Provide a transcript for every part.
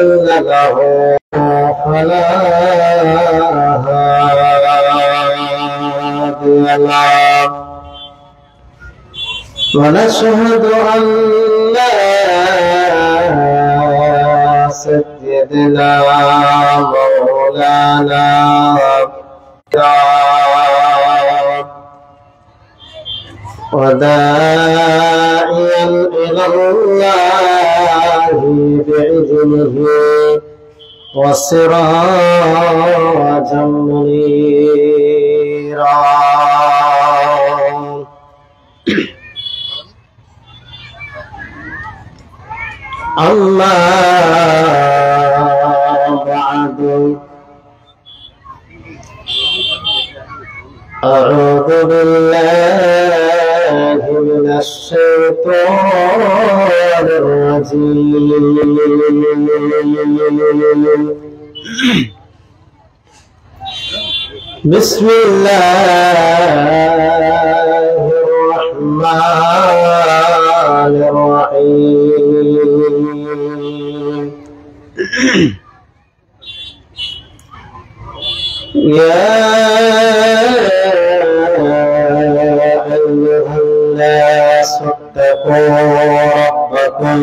مضل له فلا هادي له ونشهد أن سيدنا مولانا وداعيا إلى الله بإذنه وسراجا منيرا أما بعد أعوذ بالله من الشيطان الرجيم بسم الله الرحمن الرحيم يا أيها الناس اتقوا ربكم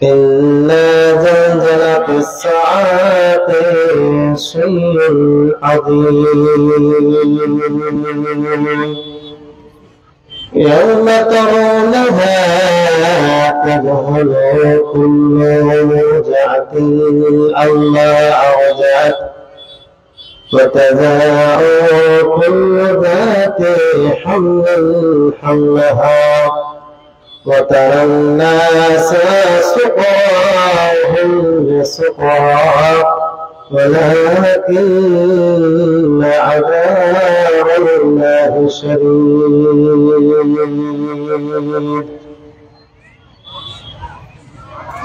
إن زلزلة الساعة شيء عظيم يوم ترونها تذهل كل مرضعة عما أرضعت وتضع كل ذات حمل حملها وترى الناس سقاهم بسقا ولكن عذاب الله شديد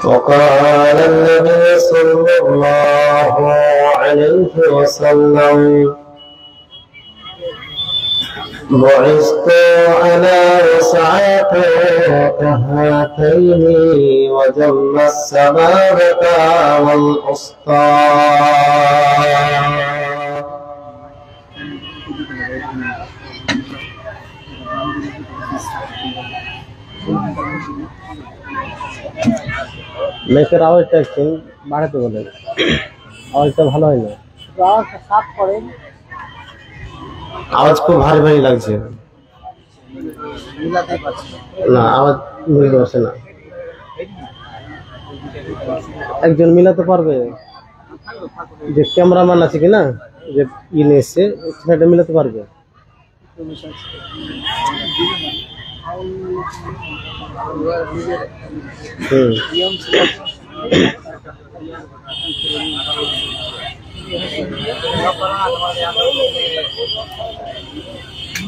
وقال النبي صلى الله عليه وسلم بعثت على وسعة كهاتين وجم السبابة والأسطى মেকের আওয়াজটা একটু বাড়াতে বলেন, আওয়াজটা ভালো হয় না, আওয়াজ খুব ভারী ভারী লাগছে না, আওয়াজ মিলতে পারছে না। একজন মিলাতে পারবে যে ক্যামেরাম্যান আছে কিনা, যে ইনে এসছে সেটা মিলাতে পারবে?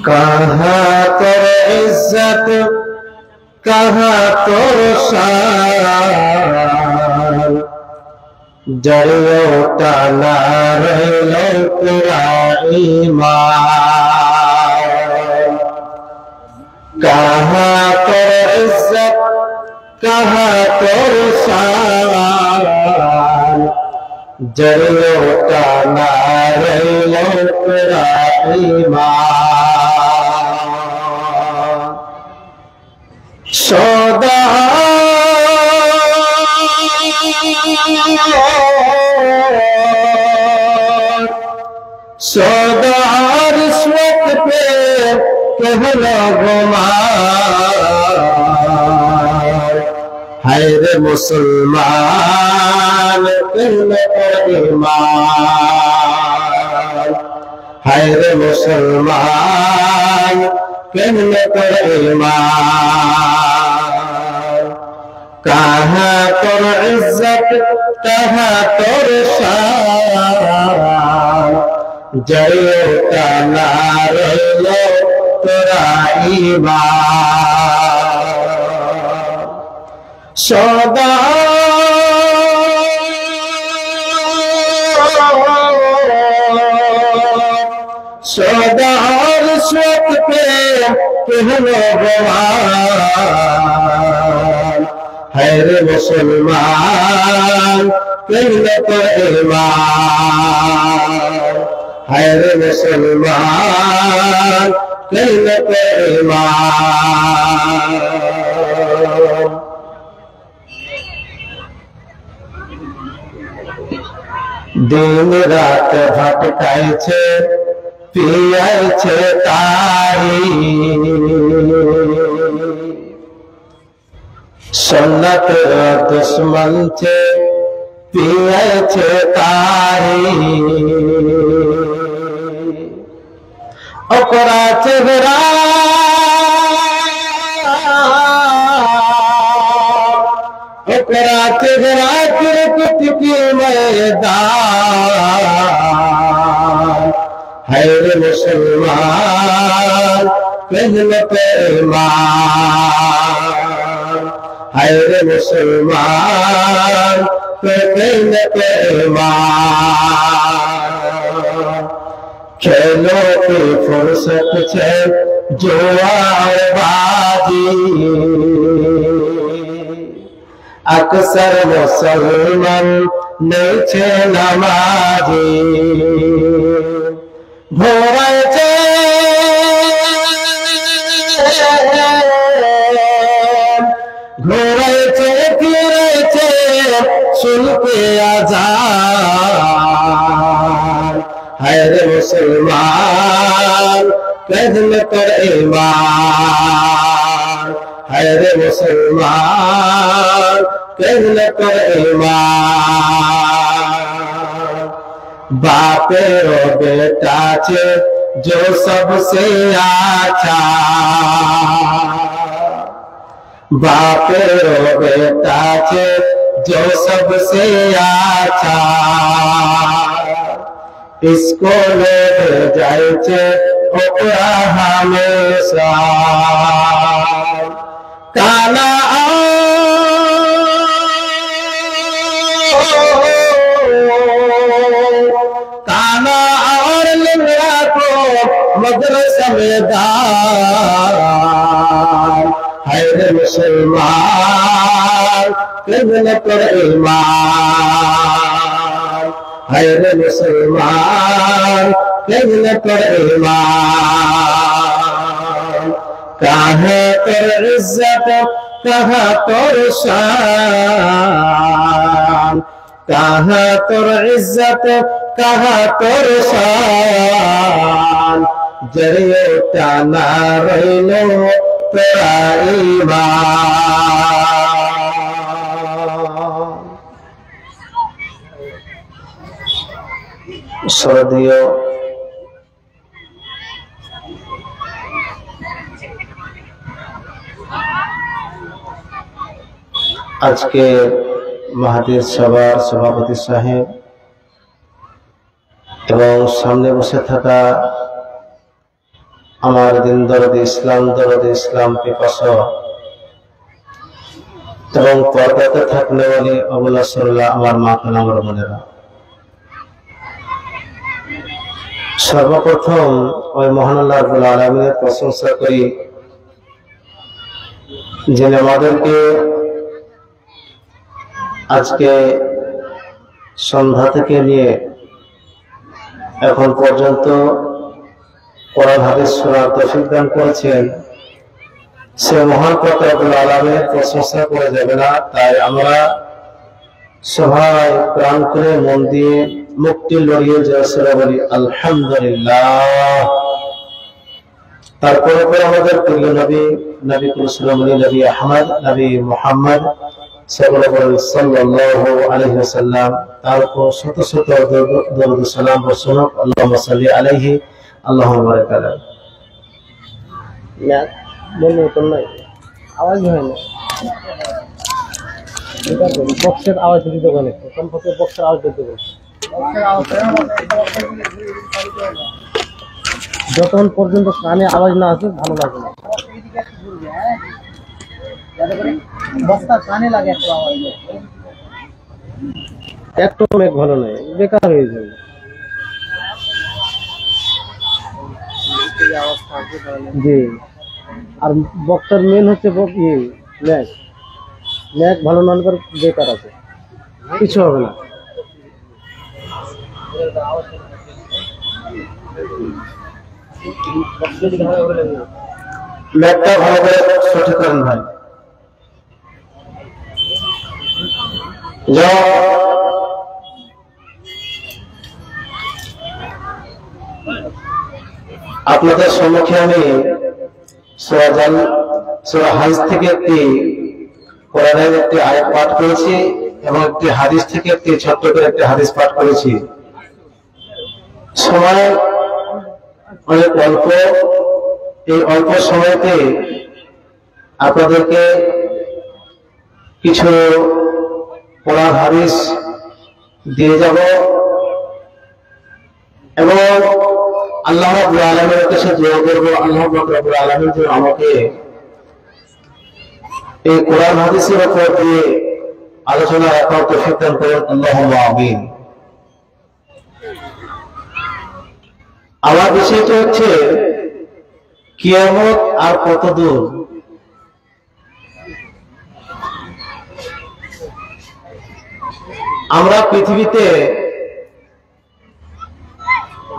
कहाँ तोर इज्जत कहाँ तोर शान जड़ियों का ना रहे तेरा ईमान कहाँ तोर इज्जत कहाँ तोर शान जड़ियों का ना रहे तेरा ईमान सौदा सौदा रिश्वत पे कहना गुमान है रे मुसलमान कहने पर ईमान है रे मुसलमान कहने पर ईमान कहाँ तोर इज्जत कहाँ तोर शान जड़ियों का नारे लो तेरा ईमान सौदा सौदा रिश्वत पे कहने गुमान है रे मुसलमान कहने तो ईमान, है रे मुसलमान कहने तो ईमान। दिन रात भटकाइछे पियाइछे तारी, सुन्नत दुश्मन छे पियाइछे तारी, ओकरा चेहरा क्रिकेट की मैदान, है रे मुसलमान कहने पे ईमान, है रे मुसलमान कहने पे ईमान। खेलों की फुर्सत छे जुआ और बाजी, अक्सर मुसलमान नहीं छे नमाजी, घोड़े छे फिरे छे सुन के आजान, है रे मुसलमान कहने पर ईमान, है रे मुसलमान कहने पर ईमान। बापे रो बेटा छे जो सबसे अच्छा, बापे रो बेटा छे जो सबसे अच्छा, इसको ले जाए छे ओकरा हमेशा। काना और लिंगड़ा को मदरसा में दान, है रे मुसलमान कहने पर ईमान, है रे मुसलमान कहने पर ईमान। कहाँ तोर इज्जत कहाँ तोर शान, कहाँ तोर इज्जत कहाँ तोर शान, जरिए टाना रहिलो तोरा ईमान। सर्दियों आज के महादेव सभार सभापति साहेब এবং সামনে বসে থাকা আমার দিন দরদ ইসলাম পিপাসা এবং পর্দাতে থাকলে বলে আবুল্লাহ সাল্লাহ আমার মা খান আমার বোনেরা, সর্বপ্রথম ওই মহান আল্লাহ রাব্বুল আলামিনের প্রশংসা করি যিনি আমাদেরকে আজকে সন্ধ্যা থেকে নিয়ে এখন পর্যন্ত কোরআন হাদিস শোনার তৌফিক দান করেছেন। সে মহান রব্বুল আলামিনের প্রশংসা করে যাবে না, তাই আমরা সবাই প্রাণ করে মন দিয়ে মুক্তি লড়িয়ে জয়সরা বলি আলহামদুলিল্লাহ। তারপরে আমাদের প্রিয় নবী নবী কুরসুলামী নবী আহমদ নবী মুহাম্মদ সাল্লাল্লাহু আলাইহি ওয়াসাল্লাম, তার উপর শত শত দরুদ সালাম বর্ষণ। আল্লাহুম্মা সাল্লি আলাইহি আল্লাহুম্মা বারিক আলাইহি। না বলবো তো নাই, আওয়াজ হয় না, এটা বক্সের আওয়াজ দিতে বলে, কমপক্ষে বক্সের আওয়াজ দিতে বলে। যতক্ষণ পর্যন্ত কানে আওয়াজ না আসে ভালো লাগে না, বক্সটা কানে লাগে একটু আওয়াজ, একটু মেঘ ভালো নয়, বেকার হয়ে যাবে। জি, আর বক্সের মেন হচ্ছে ম্যাচ ম্যাক ভালো না হলে বেকার আছে, কিছু হবে না। ম্যাকটা ভালো করে সঠিক করেন ভাই। আপনাদের সম্মুখে আমি সূরা হাজ থেকে একটি কোরআনের একটি আয়াত পাঠ করেছি এবং একটি হাদিস থেকে একটি ছোট্ট করে একটি হাদিস পাঠ করেছি। সময় অনেক অল্প, এই অল্প সময়তে আপনাদেরকে কিছু কোরআন হাদিস দিয়ে যাব এবং আল্লাহ রাব্বুল আলামিনের কাছে দোয়া করব, আল্লাহ রাব্বুল আলামিন যেন আমাকে এই কোরআন হাদিসের উপর দিয়ে আলোচনা রাখার তৌফিক দান করেন, আল্লাহুম্মা আমিন। আমার বিষয়টা হচ্ছে কিয়ামত আর কত দূর। আমরা পৃথিবীতে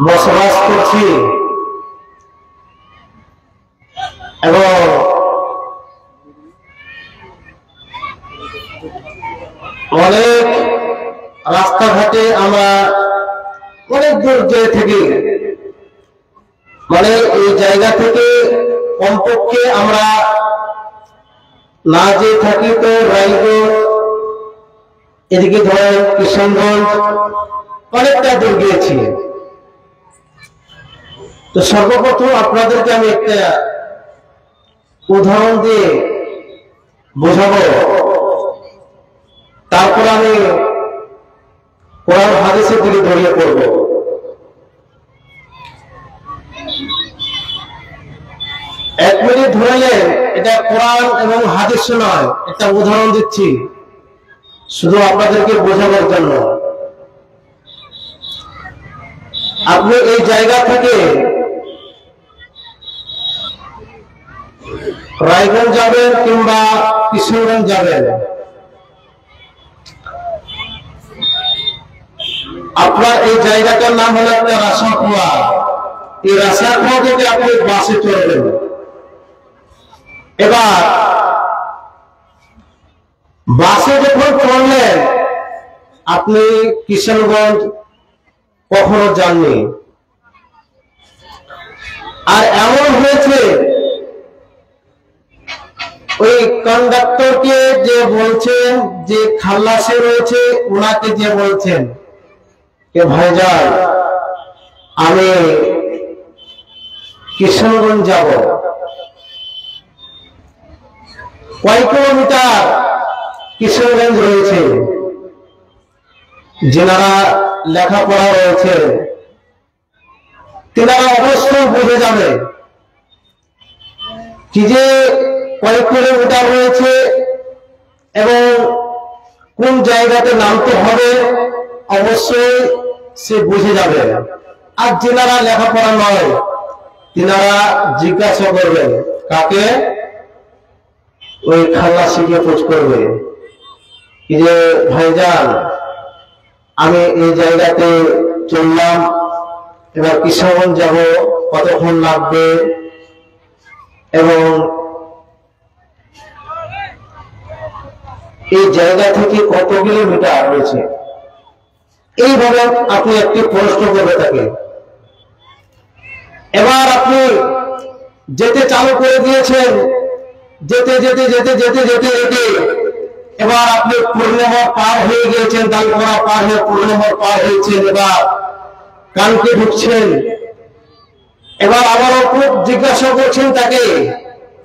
বসবাস করছি এবং অনেক রাস্তাঘাটে আমরা অনেক দূর যেয়ে থাকি, মানে এই জায়গা থেকে কমপক্ষে আমরা না যেয়ে থাকি তো রায়গঞ্জ, এদিকে ধরেন কিশোরগঞ্জ, অনেকটা দূর গিয়েছি। তো সর্বপ্রথম আপনাদেরকে আমি একটা উদাহরণ দিয়ে বোঝাবো, তারপর আমি কোরআন হাদিসের দিকে জড়িয়ে পড়ব। এক মিনিট ধরলেন, এটা কোরআন এবং হাদিস নয়, একটা উদাহরণ দিচ্ছি শুধু আপনাদেরকে বোঝানোর জন্য। আপনি এই জায়গা থেকে রায়গঞ্জ যাবেন কিংবা কিশোরগঞ্জ যাবেন, আপনার এই জায়গাটার নাম হলো একটা রাসাখোয়া। এই রাসাখোয়া থেকে আপনি বাসে চড়বেন। এবার বাসে যখন চড়লেন, আপনি কিশোরগঞ্জ কখনো যাননি, আর এমন হয়েছে ওই কন্ডাক্টরকে যে বলছেন, যে খালাসে রয়েছে ওনাকে যে বলছেন যে ভাইজান আমি কিশোরগঞ্জ যাব, কয় কিলোমিটার কিশোরগঞ্জ রয়েছে। যারা লেখাপড়া রয়েছে তেনারা অবশ্যই বুঝে যাবে কি যে কয় কিলোমিটার রয়েছে এবং কোন জায়গাতে নামতে হবে, অবশ্যই সে বুঝে যাবে। আর যারা লেখাপড়া নয় তেনারা জিজ্ঞাসা করবেন কাকে, ওই খালাসিকে খোঁজ করবে কি যে ভাইজান আমি এই জায়গাতে চললাম, এবার কিশোরগঞ্জ যাব, কতক্ষণ লাগবে এবং এই জায়গা থেকে কত কিলোমিটার রয়েছে। এইভাবে আপনি একটি প্রশ্ন করবে তাকে। এবার আপনি যেতে চালু করে দিয়েছেন, যেতে যেতে যেতে যেতে যেতে যেতে এবার আপনি পূর্ণিমার পার হয়ে গিয়েছেন, দালপড়া পার হয়ে পূর্ণিমার পার হয়েছেন, এবার কানকে ঢুকছেন। এবার আবারও খুব জিজ্ঞাসা করছেন তাকে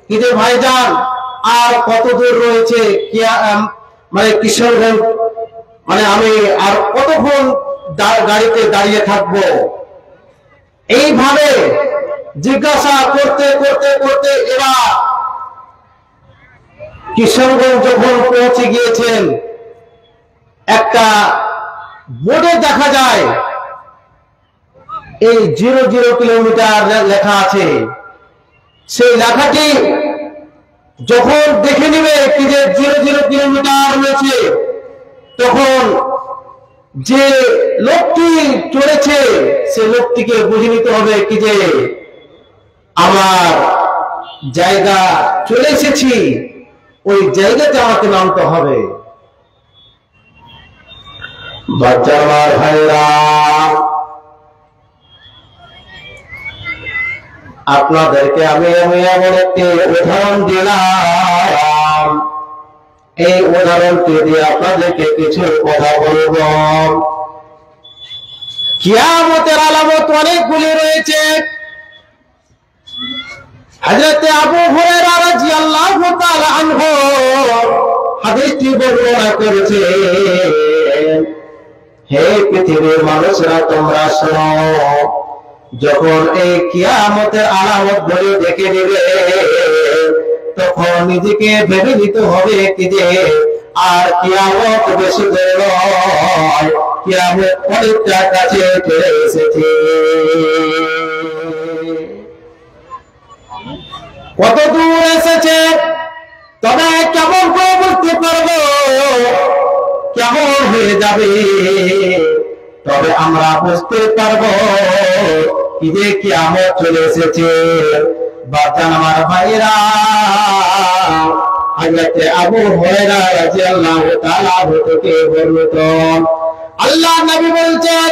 কি যে ভাইজান আর কত দূর রয়েছে, মানে কিশোরগঞ্জ, মানে আমি আর কতক্ষণ গাড়িতে দাঁড়িয়ে থাকবো। এইভাবে জিজ্ঞাসা করতে করতে করতে এবার কিশোরগঞ্জ যখন পৌঁছে গিয়েছেন, একটা বোর্ডে দেখা যায় এই 0 কিলোমিটার লেখা আছে। সেই লেখাটি যখন দেখে নেবে কি যে 0 কিলোমিটার রয়েছে, তখন যে লোকটি চলেছে সে লোকটিকে বুঝে নিতে হবে কি যে আমার জায়গা চলে এসেছি, ওই জায়গাতে আমাকে নামতে হবে। বাচ্চার ভাইরা, আপনাদেরকে আমি এমন একটি উদাহরণ দিলাম, এই উদাহরণটি দিয়ে আপনাদেরকে কিছু কথা বলব। কিয়ামতের আলামত অনেকগুলি রয়েছে। হযরত আবু হুরায়রা রাদিয়াল্লাহু তাআলা আনহু হাদিসটি বর্ণনা করেছেন, হে পৃথিবীর মানুষরা তোমরা শোনো, যখন এই কিয়ামতের আলামত গুলি দেখে নেবে তখন নিজেকে ভেবে নিতে হবে কি যে আর কিয়ামত বেশি দূর নয়, কিয়ামত অনেকটা কাছে চলে এসেছে। কত দূর এসেছে তবে কেমন করে বুঝতে পারবো কেমন হয়ে যাবে, তবে আমরা বুঝতে পারবো কি যে কিয়ামত চলে এসেছে। বাচ্চান আমার ভাইরা, হযরত আবু হুরায়রা রাদিয়াল্লাহু তাআলা থেকে বর্ণিত, আল্লাহর নবী বলছেন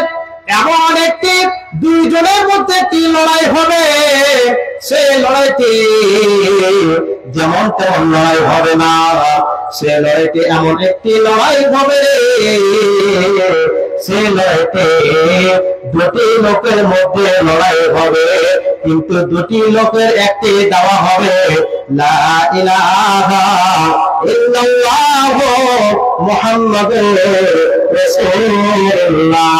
এমন একটি দুইজনের মধ্যে একটি লড়াই হবে, সেই লড়াইতে যেমন তেমন লড়াই হবে না, সে লড়াইতে এমন একটি লড়াই হবে, সে লড়াইতে দুটি লোকের মধ্যে লড়াই হবে, কিন্তু দুটি লোকের একটি দাওয়া হবে লা ইলাহা ইল্লাল্লাহু মুহাম্মাদুর রাসূলুল্লাহ।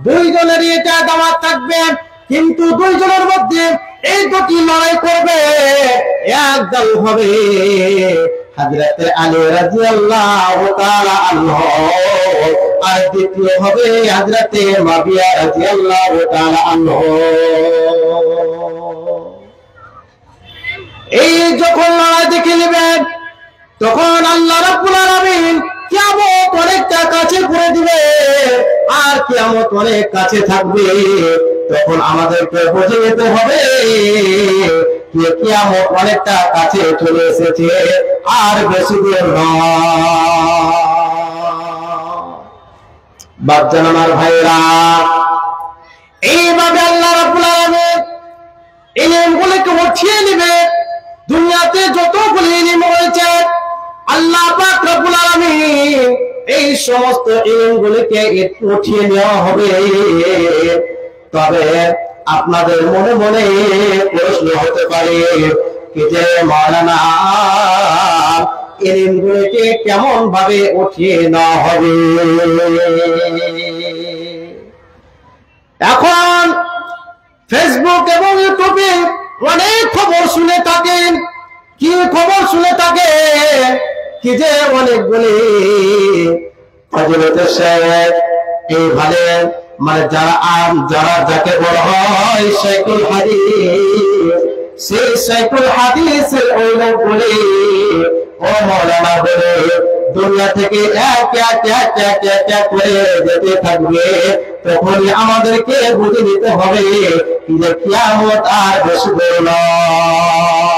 দুইজনেরই এটা দাওয়াত থাকবে, কিন্তু দুইজনের মধ্যে এই দুটি লড়াই করবে। এক দল হবে হযরত আলী রাদিয়াল্লাহু তাআলা আনহু, আর দ্বিতীয় হবে হযরত মুআবিয়া রাদিয়াল্লাহু তাআলা আনহু। এই যখন লড়াই দেখে নেবেন তখন আল্লাহ রাব্বুল আলামিন কিয়ামত অনেকটা কাছে করে দিবে, আর কিয়ামত অনেক কাছে থাকবে। তখন আমাদেরকে বুঝে নিতে হবে যে কিয়ামত অনেকটা কাছে চলে এসেছে, আর বেশি দূর নয়। বাচ্চান আমার ভাইরা, এইভাবে আল্লাহ রাব্বুল আলামিন ইলমগুলোকে উঠিয়ে নেবে। দুনিয়াতে যতগুলি ইলম রয়েছে আল্লাহ পাক রব্বুল আলামিন এই সমস্ত ইলমগুলোকে উঠিয়ে নেওয়া হবে। তবে আপনাদের মনে মনে প্রশ্ন হতে পারে কি যে মাওলানা ইলমগুলোকে কেমন ভাবে উঠিয়ে নেওয়া হবে। এখন ফেসবুক এবং ইউটিউবে অনেক খবর শুনে থাকেন। কি খবর শুনে থাকে কি যে অনেকগুলি ফজিলতের শেখ এইভাবে মানে যারা যাকে বলা হয় শাইখুল হাদিস, সেই শাইখুল হাদিসের ওই লোকগুলি ও মাওলানা বলে দুনিয়া থেকে এক করে যেতে থাকবে। তখনই আমাদেরকে বুঝে নিতে হবে যে কিয়ামত আর বেশি দূর নয়,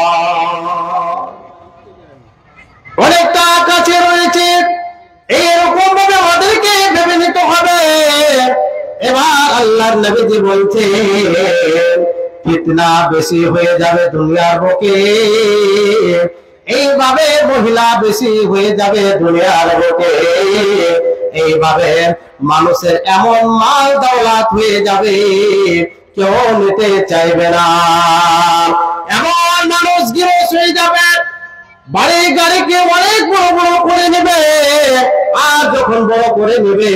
অনেকটা কাছে রয়েছে। এইরকম ভাবে আমাদেরকে ভেবে নিতে হবে। এবার আল্লাহর নবীজি বলছে ফিতনা বেশি হয়ে যাবে দুনিয়ার বুকে, এইভাবে মহিলা বেশি হয়ে যাবে দুনিয়ার বুকে, এইভাবে মানুষের এমন মাল দৌলত হয়ে যাবে কেউ নিতে চাইবে না। এমন মানুষ গিরস হয়ে যাবে, বাড়ি গাড়িকে অনেক বড় বড় করে নেবে, আর যখন বড় করে নেবে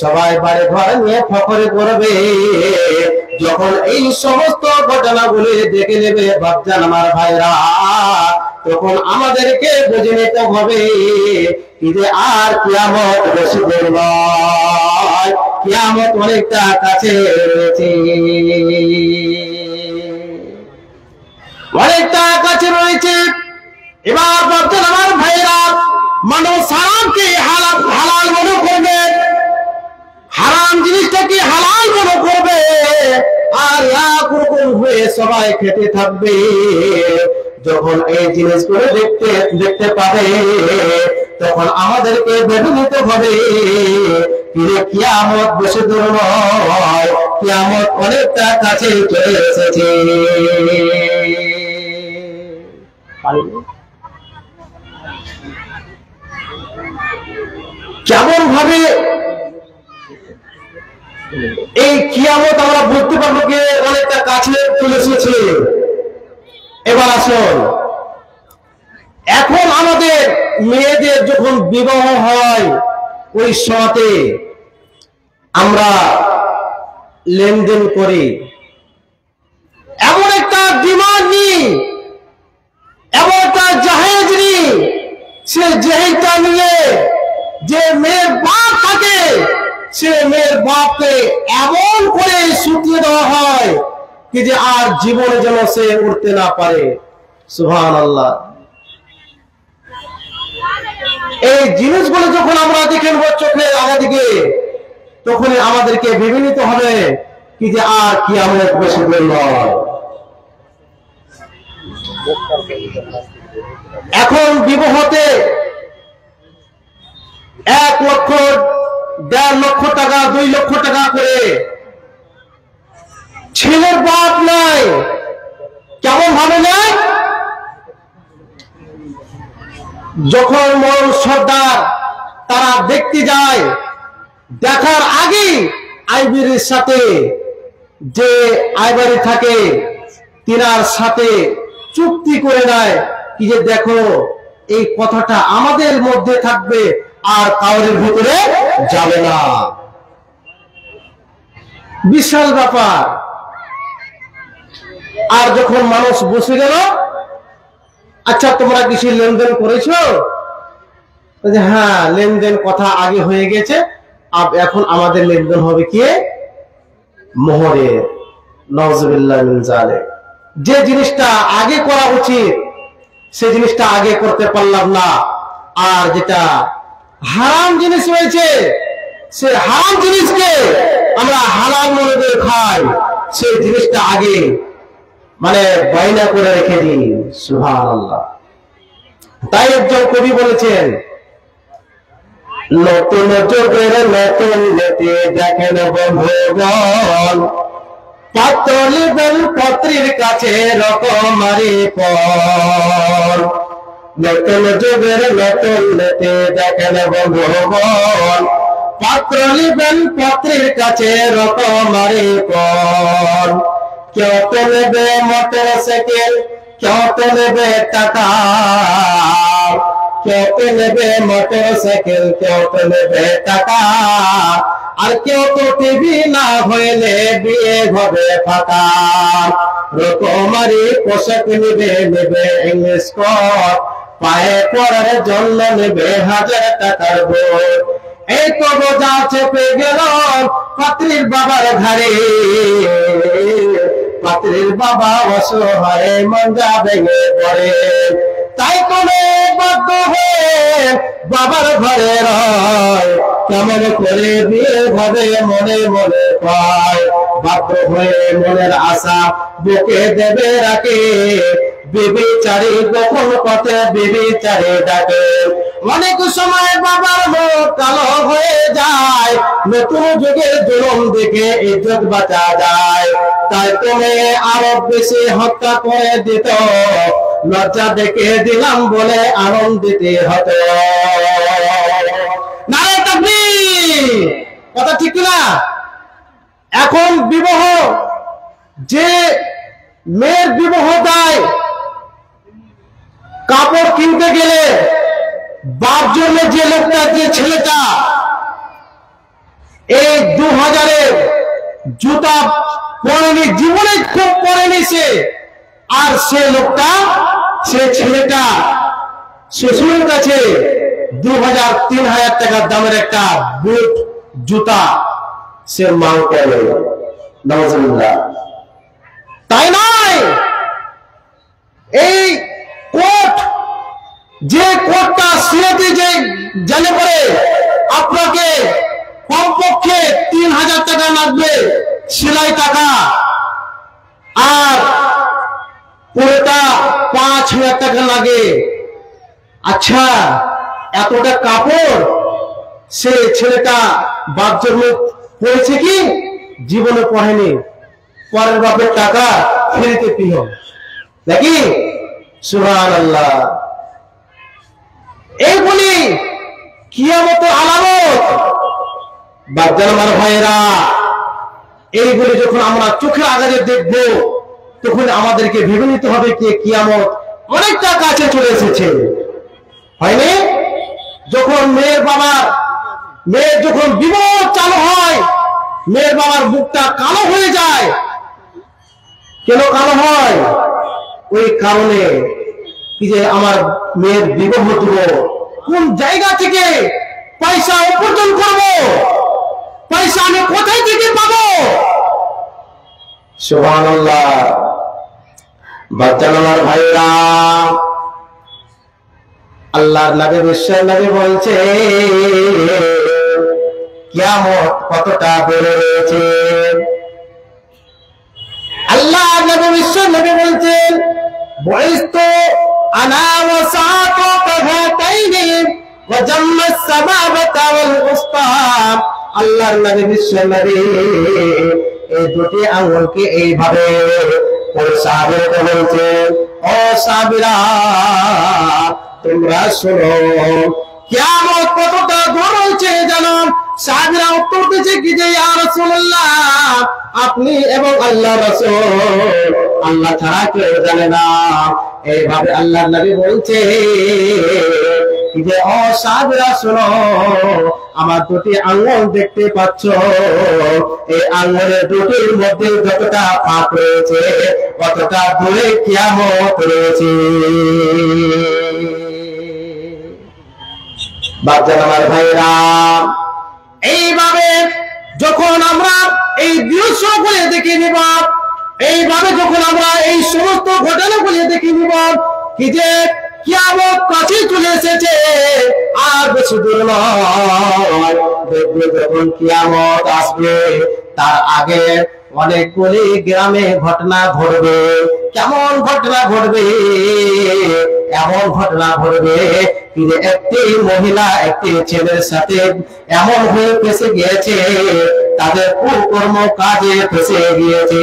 সবাই বাড়ি ঘর নিয়ে ফখরে করবে। যখন এই সমস্ত ঘটনাগুলি দেখে নেবে বাচ্চান আমার ভাইরা, তখন আমাদেরকে বুঝে নিতে হবে যে আর কিয়ামত বেশি দূর নয়, কিয়ামত অনেকটা কাছে রয়েছে। অনেকটা কাছে রয়েছে। এবার বলছেন আমার ভাইরা, মানুষ হারামকে হালাল মনে করবে, হারাম জিনিসটাকে হালাল মনে করবে, আর একরকম হয়ে সবাই খেতে থাকবে। যখন এই জিনিসগুলো দেখতে পাবে, তখন আমাদেরকে ভেবে নিতে হবে কিয়ামত বেশি দূর নয়, কিয়ামত অনেকটা কাছে চলে এসেছে। কেমন ভাবে এই কিয়ামত আমরা বুঝতে পারবো যে অনেকটা কাছে চলে এসেছে? এবার আসুন, এখন আমাদের মেয়েদের যখন বিবাহ হয়, ওই সময়তে আমরা লেনদেন করি, এমন একটা ডিমান্ড নিই, এমন একটা জাহেজ নিই, সে জাহেজটা নিয়ে যে মেয়ের বাপ থাকে, সে মেয়ের বাপকে এমন করে শুকিয়ে দেওয়া হয় কি যে আর জীবনে যেন সে উঠতে না পারে। সুবহানাল্লাহ। এই জিনিসগুলো যখন আমরা দেখে নেব চোখের আগাদিকে, তখন আমাদেরকে ভেবে নিতে হবে কি যে আর কিয়ামত বেশি দূর নয়। এখন বিবাহতে 1 লক্ষ, 1.5 লক্ষ টাকা, 2 লক্ষ টাকা করে ছেলের বাপ নাই। কেমন ভাবে নাই? যখন মরণ সর্দার তারা দেখতে যায়, দেখার আগে আইবির সাথে যে আইবারি থাকে তিনার সাথে চুক্তি করে নেয় কি যে দেখো এই কথাটা আমাদের মধ্যে থাকবে, আর কাউরের ভিতরে যাবে না। বিশাল ব্যাপার। আর যখন মানুষ বসে গেল, আচ্ছা তোমরা কিছু লেনদেন করেছো? হ্যাঁ, লেনদেন কথা আগে হয়ে গেছে, এখন আমাদের লেনদেন হবে কি মোহরে। নাউজুবিল্লাহ মিন যালিক। যে জিনিসটা আগে করা উচিত সে জিনিসটা আগে করতে পারলাম না, আর যেটা হারাম জিনিস রয়েছে সে হারাম জিনিসকে আমরা হালাল মনে করে খাই, সেই জিনিসটা আগে মানে বাইনা করে রেখে দিই। সুবহানাল্লাহ। তাই একজন কবি বলেছেন, নতুন যুগের নতুন নীতি দেখেন বন্ধুগণ, পাত্র নিবেন পাত্রীর কাছে রকমারি পর। নতুন যুগের নতুন নীতি দেখেন বন্ধুগণ, পাত্র নিবেন পাত্রীর কাছে রকমারি পর। কেউ তো নেবে মোটর সাইকেল, কেউ তো নেবে টাকা, কেউ তো নেবে মোটর সাইকেল, কেউ তো নেবে টাকা, আর কেউ তো টিভি না হইলে বিয়ে হবে ফাঁকা। রকমারি পোশাক নেবে ইংলিশ কোট, পায়ে পড়ার জন্য নেবে 1000 টাকার বোট। এই তো বোঝা চেপে গেল পাত্রীর বাবার ঘাড়ে, পাত্রীর বাবা অসহায় মঞ্জা ভেঙে পড়ে। তাই করে বাধ্য হয়ে বাবার ঘরে রয়, কেমন করে বিয়ে হবে মনে মনে পায়। বাধ্য হয়ে মনের আশা বুকে দেবে রাখে, বিবিচারি গোপন পথে বিবিচারি ডাকে। অনেক সময় বাবার মুখ কালো হয়ে যায়, নতুন যুগের জুলুম দেখে ইজ্জত বাঁচা যায়। তাই তুমি আরো বেশি হত্যা করে দিত, লজ্জা দেখে দিলাম বলে আনন্দিত হতো। নারে তাকবীর! কথা ঠিক না? এখন বিবাহ, যে মেয়ের বিবাহ দেয়, কাপড় কিনতে গেলে বাপ জন্য যে লোকটা, যে ছেলেটা এই 2000-এর জুতা পরেনি, জীবনে খুব পরেনি সে, আর সে লোকটা, সে ছেলেটা শ্বশুরের কাছে 2000-3000 টাকার দামের একটা বুট জুতা সে মাং করে। নাউজুবিল্লাহ। তাই নয়, এই কোট, যে কোটটা সিরাতে যে জানে পরে আপনাকে কমপক্ষে 3000 টাকা লাগবে সেলাই টাকা, আর পুরোটা 5000 টাকা লাগে। আচ্ছা, এতটা কাপড় সে ছেলেটা বাপ জন্মে পড়েছে কি? জীবনে পড়েনি। পরের বাপের টাকা ফেরিতে পিহ নাকি? সুবহানাল্লাহ। এইগুলি কিয়ামতের আলামত। বাপজান আমার ভাইয়েরা, এইগুলি যখন আমরা চোখের আগারে দেখব তখন আমাদেরকে ভেবে নিতে হবে যে কিয়ামত অনেকটা কাছে চলে এসেছে। হয়নি? যখন মেয়ের যখন বিপদ চালু হয়, মেয়ের বাবার মুখটা কালো হয়ে যায়। কেন কালো হয়? ওই কারণে কি যে আমার মেয়ের বিবাহ দেব, কোন জায়গা থেকে পয়সা উপার্জন করব, পয়সা আমি কোথায় থেকে পাবো? সুবহানাল্লাহ। বাচ্চা আমার ভাইরা, আল্লাহর নবী বিশ্বের নবী বলছে কিয়ামত কতটা দূরে রয়েছে। আল্লাহ নবী বিশ্বের নবী বলছেন বুইস্তু আনা ওয়া সাআতু কাহাতাইনি ওয়া জাম্মাস সামাওয়াতা ওয়াল উসতা। আল্লাহর নবী বিশ্বের নবী এই দুটি আঙ্গুলকে এইভাবে ওই সাহাবীকে বলছেন, ও সাহাবীরা তোমরা শোনো, কিয়ামত কতটা দূর রয়েছে জানো? সাহাবীরা উত্তর দিয়েছে কি যে ইয়া রাসূলুল্লাহ, আপনি এবং আল্লাহ রাসূল, আল্লাহ ছাড়া কেউ জানে না। এইভাবে আল্লাহর নবী বলছে যে ও সাহাবীরা শোনো, আমার দুটি আঙ্গুল দেখতে পাচ্ছ, এই আঙ্গুলের দুটির মধ্যে যতটা ফাঁক রয়েছে ততটা দূরে কিয়ামত রয়েছে। বাচ্চারা আমার ভাইরা, এইভাবে যখন আমরা এই দৃশ্যগুলি দেখে নিব, এইভাবে যখন আমরা এই সমস্ত ঘটনাগুলি দেখে নিব কি যে কিয়ামত কাছে চলে এসেছে, আর বেশি দূর নয়। দেখবে যখন কিয়ামত আসবে তার আগে অনেকগুলি গ্রামে ঘটনা ঘটবে। কেমন ঘটনা ঘটবে? এমন ঘটনা ঘটবে কি যে একটি মহিলা একটি ছেলের সাথে এমন হয়ে ফেসে গিয়েছে, তাদের কুকর্ম কাজে ফেসে গিয়েছে।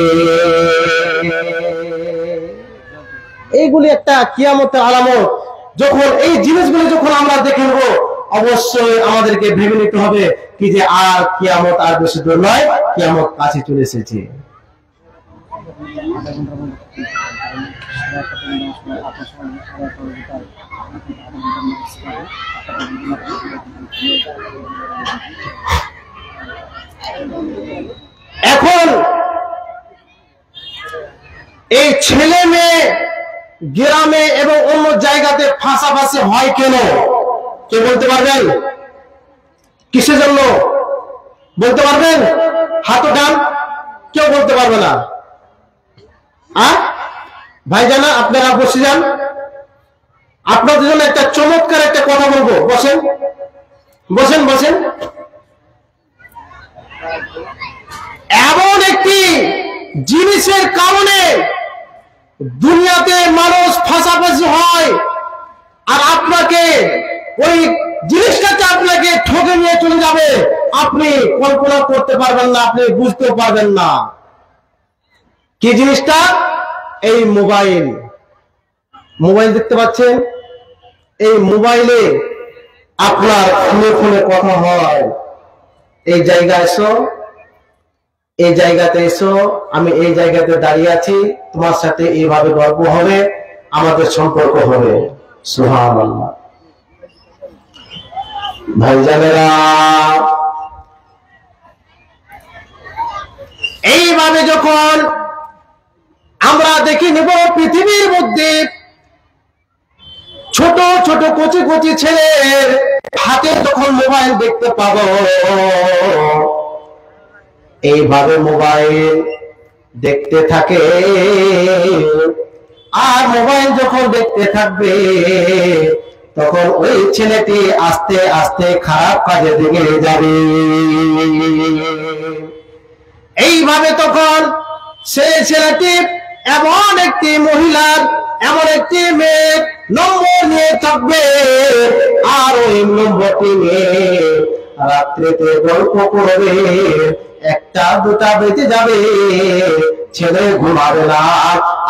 এইগুলি একটা কিয়ামতের আলামত। যখন এই জিনিসগুলি যখন আমরা দেখে নেব, অবশ্যই আমাদেরকে ভেবে নিতে হবে কি যে আর কিয়ামত আর বেশি দূর নয়, কিয়ামত কাছে চলে এসেছে। এখন এই ছেলে মেয়ে গ্রামে এবং অন্য জায়গাতে ফাঁসাফাঁসি হয় কেন? কে বলতে পারবেন? কিসের জন্য বলতে পারবেন? হাত উঠান। কেউ বলতে পারবে না। ভাইজানা আপনারা বসে যান, আপনাদের জন্য একটা চমৎকার একটা কথা বলবো। বসেন বসেন বসেন। এমন একটি জিনিসের কারণে দুনিয়াতে মানুষ ফাঁসাফাঁসি হয়, আর আপনাকে ওই জিনিসটাকে আপনাকে ঠকে নিয়ে চলে যাবে, আপনি কল্পনা করতে পারবেন না, আপনি বুঝতে পারবেন না। কি জিনিসটা? এই মোবাইল। মোবাইল দেখতে পাচ্ছেন? এই মোবাইলে আপনার ফোনে ফোনে কথা হয়, এই জায়গায় এসো, এই জায়গাতে এসো, আমি এই জায়গাতে দাঁড়িয়ে আছি, তোমার সাথে এইভাবে গল্প হবে, আমাদের সম্পর্ক হবে। সুবহানাল্লাহ। ভাইজানেরা, এইভাবে যখন আমরা দেখে নেব পৃথিবীর মধ্যে ছোট ছোট কচি কচি ছেলের হাতে যখন মোবাইল দেখতে পাবো, এইভাবে মোবাইল দেখতে থাকে, আর মোবাইল যখন দেখতে থাকবে তখন ওই ছেলেটি আস্তে আস্তে খারাপ কাজের দিকে যাবে। এইভাবে তখন সেই ছেলেটি এমন একটি মহিলার, এমন একটি মেয়ের নম্বর নিয়ে থাকবে, আর ওই নম্বরটি নিয়ে রাত্রিতে গল্প করবে। একটা দুটা বেজে যাবে, ছেলে ঘুমাবে না,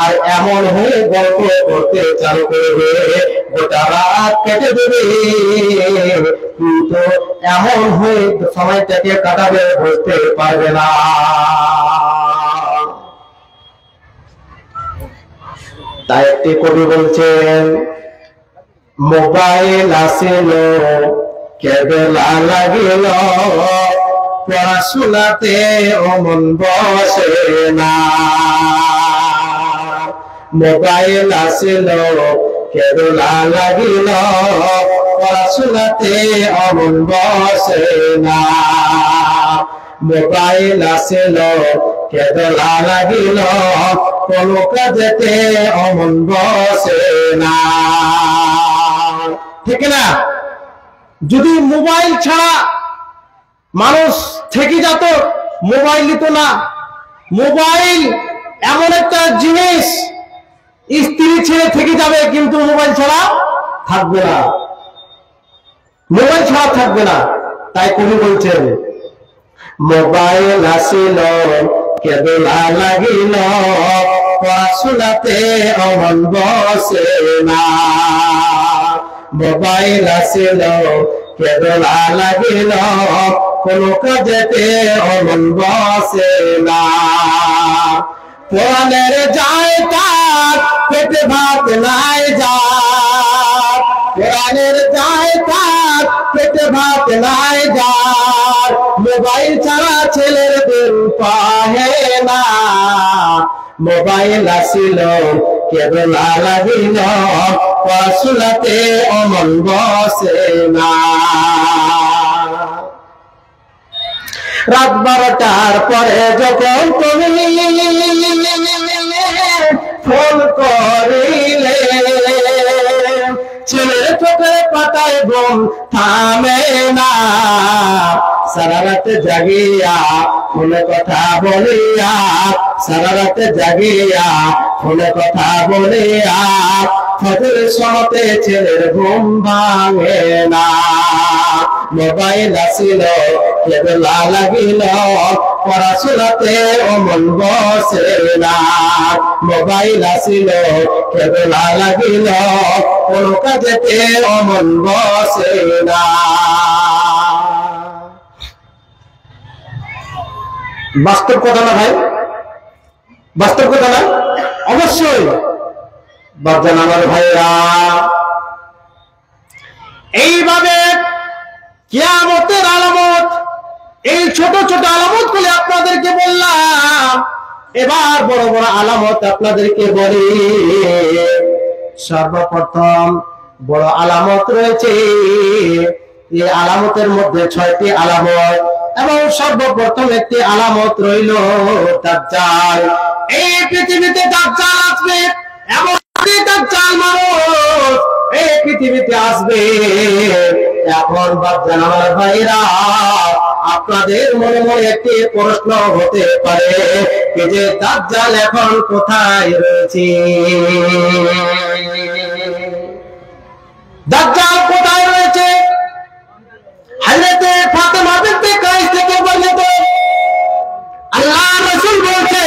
আর এমন হয়ে গল্প করতে চালু করবে, গোটা রাত কেটে দেবে। কিন্তু এমন হয়ে সময়টাকে কাটাবে বুঝতে পারবে না। তাই একটি কবি বলছেন, মোবাইল আসিল কেবলা লাগিল, পড়াশোনাতে অমন বসে না। মোবাইল আসিল কেবলা লাগিল, পড়াশোনাতে অমন বসে না। মোবাইল আসিল কেবলা লাগিল, কোনো কাজেতে অমন বসে না। ঠিক না? যদি মোবাইল ছাড়া মানুষ থেকে যেত, মোবাইল নিত না। মোবাইল এমন একটা জিনিস, স্ত্রী ছেড়ে থেকে যাবে কিন্তু মোবাইল ছাড়া থাকবে না, মোবাইল ছাড়া থাকবে না। তাই কবি বলছেন, মোবাইল আসিল কেবলা লাগিল, পড়াশোনাতে অমন বসে না। মোবাইল আসিল কেবলা লাগিল, কোনো কাজেতে অমন বসে না। পরাণের যায় তার পেটে ভাত নাই যার, পরাণের যায় তার পেটে ভাত নাই যার, মোবাইল ছাড়া ছেলের দিন পাহে না। মোবাইল আসিল কেবলা লাগিল, পড়াশোনাতে অমন বসে না। রাত 12টার পরে যখন তুমি ফোন করিলে, ছেলের চোখের পাতায় ঘুম থামে না। সারা রাত জাগিয়া ফোনে কথা বলিয়া, সারা রাত জাগিয়া ফোনে কথা বলিয়া, ফজরের সময়তে ছেলের ঘুম ভাঙে না। মোবাইল আসিল কেবলা লাগিল, পড়াশোনাতে অমন বসে না। মোবাইল আসিল কেবলা লাগিল, কোন কাজেতে অমন বসে না। বাস্তব কথা না ভাই, বাস্তব কথা না? অবশ্যই বাপজান আমার ভাইরা, এইভাবে কিয়ামতের আলামত, এই ছোট ছোট আলামত গুলি আপনাদেরকে বললাম। এবার বড় বড় আলামত আপনাদেরকে বলি। সর্বপ্রথম বড় আলামত রয়েছে, এই আলামতের মধ্যে 6টি আলামত, এবং সর্বপ্রথম একটি আলামত রইল দাজ্জাল। এই পৃথিবীতে দাজ্জাল আসবে, এমন দাজ্জাল মানুষ এই পৃথিবীতে আসবে। এখন বাপজান আমার ভাইরা, আপনাদের মনে মনে একটি প্রশ্ন হতে পারে যে দাজ্জাল এখন কোথায় রয়েছে? দাজ্জাল কোথায় রয়েছে? হযরতে ফাতেমা বিনতে কায়েস থেকে বর্ণিত, আল্লাহ রাসূল বলছে,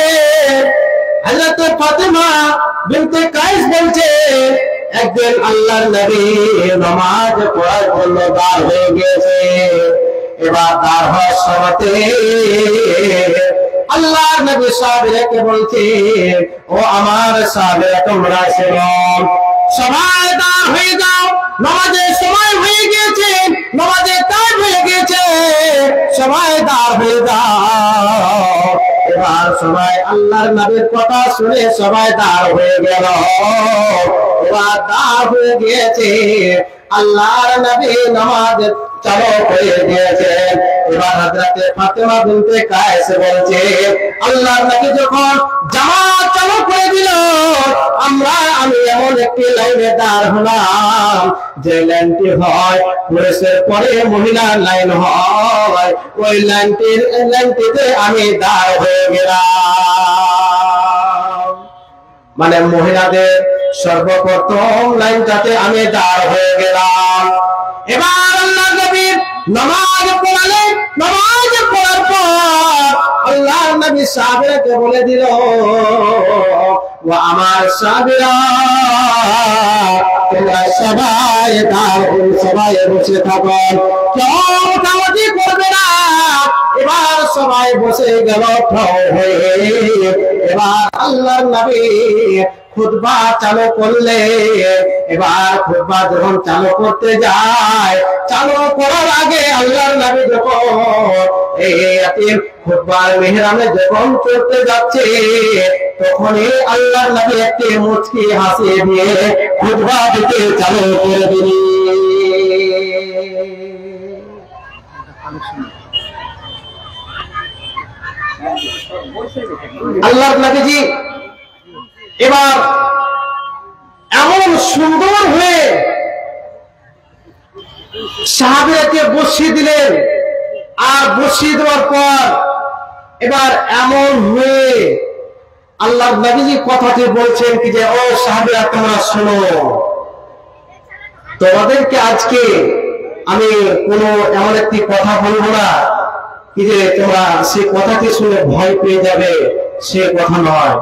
হযরতে ফাতেমা বিনতে কায়েস বলছে, একদিন আল্লাহর নবী নামাজ পড়ার জন্য দাঁড় হয়ে গেছে। এবার দাঁড় হওয়ার সময়তে আল্লাহর নবী সাহাবীদেরকে বলছে, ও আমার সাহাবীরা, তোমরা শোনো, সবাই দাঁড় হয়ে যাও, নামাজের সময় হয়ে গেছে, নামাজের টাইম হয়ে গেছে, সবাই দাঁড় হয়ে যাও। এবার সবাই আল্লাহর নবীর কথা শুনে সবাই দাঁড় হয়ে গেল। এবার দাঁড় হয়ে গিয়েছে, আল্লাহর নবী নামাজ চালু করে দিয়েছেন। এবার হযরতে ফাতেমা বিনতে কায়েস বলছে, আল্লাহর নবী যখন জামাত চালু করে দিল, আমি এমন একটি লাইনে দাঁড় হলাম, যে লাইনটি হয় পুরুষের পরে মহিলার লাইন হয়, ওই লাইনটিতে আমি দাঁড় হয়ে গেলাম। মানে মহিলাদের সর্বপ্রথম লাইনটাতে আমি দাঁড় হয়ে গেলাম। এবার আল্লাহর নবী নামাজ পড়ালেন। নামাজ পড়ার পর আল্লাহর নবী সাহাবাকে বলে দিল, ও আমার সাহাবীরা, তোমরা সবাই সবাই বসে থাকো, কেউ উঠাউঠি করবে না। এবার সবাই বসে গেল হয়ে। এবার আল্লাহর নবী খুতবা চালু করলে। এবার খুতবা যখন চালু করতে যায়, চালু করার আগে আল্লাহর নবী যখন এই খুতবার মেহরাবে যখন চলতে যাচ্ছে, তখনই আল্লাহর নবী একটি মুচকি হাসি দিয়ে খুতবা দিতে চালু করে দিলেন। আল্লাহর নবীজি এবার এমন সুন্দর হয়ে সাহাবীকে বসিয়ে দিলেন। আর বসিয়ে দেওয়ার পর এবার এমন হয়ে আল্লাহর নবীজি কথাটি বলছেন কি যে, ও সাহাবীরা তোমরা শোনো, তোমাদেরকে আজকে আমি কোনো এমন একটি কথা বলবো না কি যে তোমরা সেই কথাটি শুনে ভয় পেয়ে যাবে, সে কথা নয়,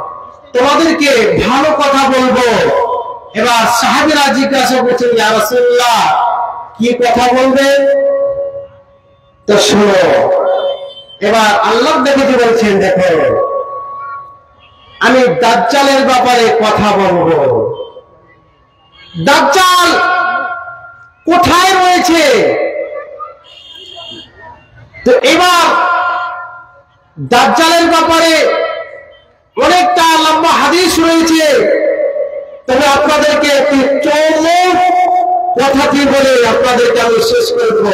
তোমাদেরকে ভালো কথা বলবো। এবার সাহাবীরা জিজ্ঞাসা করছেন, ইয়া রাসূলুল্লাহ, কি কথা বলবেন? তো শোনো। এবার আল্লাহর নবী বলছেন, দেখো, আমি দাজ্জালের ব্যাপারে কথা বলবো। দাজ্জাল কোথায় রয়েছে? তো এবার দাজ্জালের ব্যাপারে অনেকটা লম্বা হাদিস রয়েছে, তবে আপনাদেরকে একটি চমক কথাটি বলে আপনাদেরকে আমি শেষ করব।